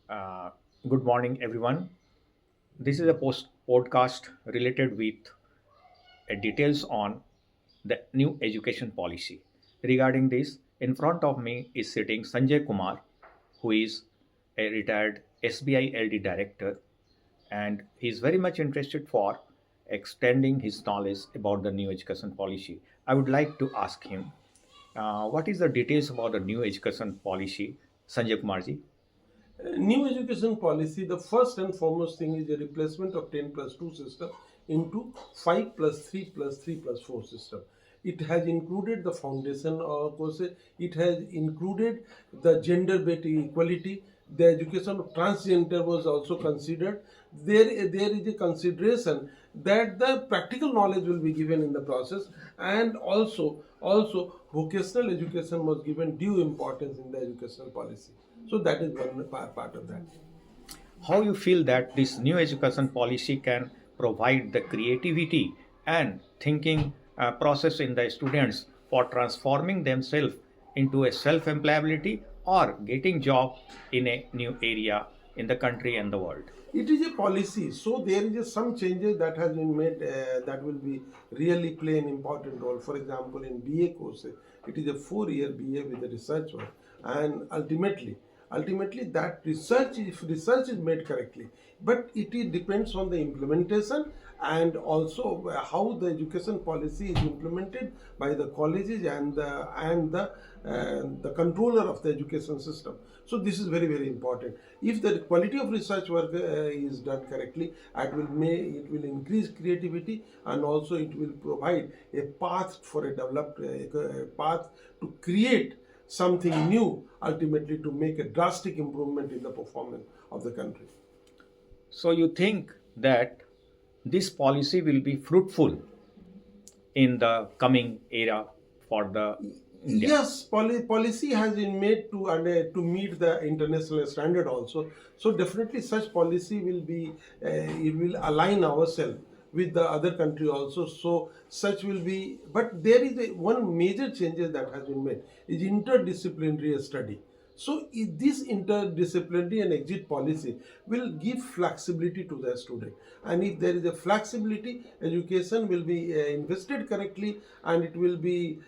Uh, Good morning, everyone. This is a podcast related with details on the new education policy. Regarding this, in front of me is sitting Sanjay Kumar, who is a retired SBI LD director, and he is very much interested for extending his knowledge about the new education policy. I would like to ask him, what is the details about the new education policy, Sanjay Kumarji? New education policy, the first and foremost thing is the replacement of 10 plus 2 system into 5 plus 3 plus 3 plus 4 system. It has included the foundation courses, it has included the gender based equality, the education of transgender was also considered. There is a consideration that the practical knowledge will be given in the process, and also vocational education was given due importance in the educational policy. So that is one part of that. How you feel that this new education policy can provide the creativity and thinking process in the students for transforming themselves into a self-employability or getting job in a new area in the country and the world. It is a policy, so there is some changes that has been made that will be really play an important role. For example, in BA courses, it is a 4-year BA with a research work, and ultimately that research, if research is made correctly, but depends on the implementation and also how the education policy is implemented by the colleges and the controller of the education system. So this is very important. If the quality of research work is done correctly, it will increase creativity, and also it will provide a path for a developed path to create something new, ultimately to make a drastic improvement in the performance of the country. So you think that this policy will be fruitful in the coming era for the India? Yes, policy has been made to meet the international standard also. So definitely such policy will be it will align ourselves with the other country also. So such will be, but there is one major changes that has been made is interdisciplinary study. So this interdisciplinary and exit policy will give flexibility to the student, and if there is a flexibility, education will be invested correctly, and it will be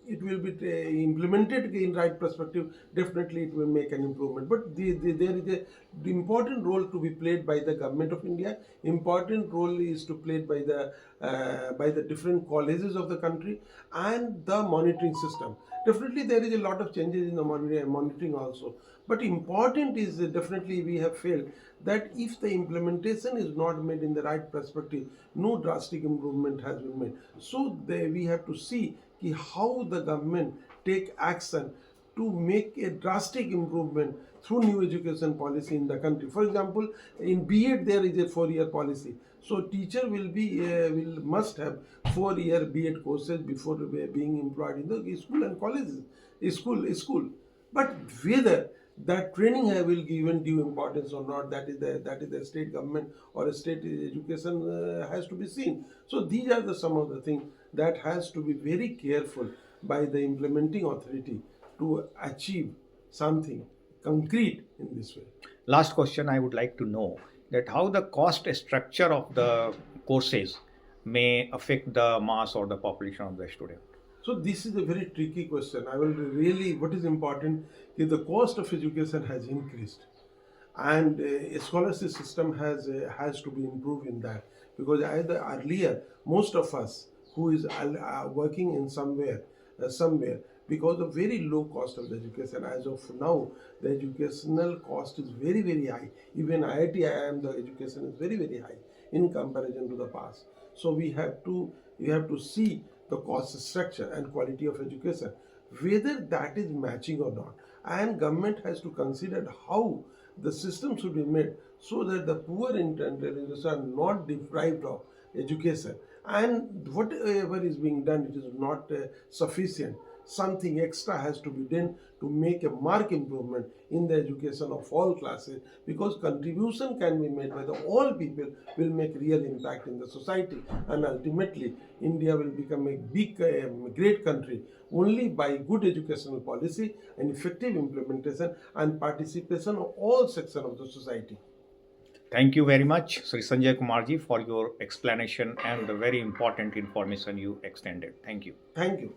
implemented in right perspective. Definitely, it will make an improvement. But there is the important role to be played by the government of India. Important role is to played by the different colleges of the country and the monitoring system. Definitely, there is a lot of changes in the monitoring also. But important is definitely we have failed that if the implementation is not made in the right perspective, no drastic improvement has been made. So we have to see how the government take action to make a drastic improvement through new education policy in the country. For example, in B.Ed there is a 4-year policy. So teacher will must have 4-year B.Ed courses before being employed in the school and colleges. School. But whether that training will given due importance or not, that is the state government or a state education has to be seen. So these are some of the things that has to be very careful by the implementing authority to achieve something concrete in this way. Last question I would like to know that how the cost structure of the courses may affect the mass or the population of the student. So this is a very tricky question. I will really, what is important is the cost of education has increased, and a scholarship system has to be improved in that, because either earlier most of us who is working in somewhere, because of very low cost of the education. As of now, the educational cost is very high. Even IIT IIM, the education is very high in comparison to the past. So we have to see the cost structure and quality of education, whether that is matching or not, and government has to consider how the system should be made so that the poor intelligence are not deprived of education, and whatever is being done, it is not sufficient. something extra has to be done to make a marked improvement in the education of all classes, because contribution can be made by the all people will make real impact in the society, and ultimately India will become a big great country only by good educational policy and effective implementation and participation of all sections of the society. Thank you very much, Sri Sanjay Kumarji, for your explanation and the very important information you extended. Thank you. Thank you.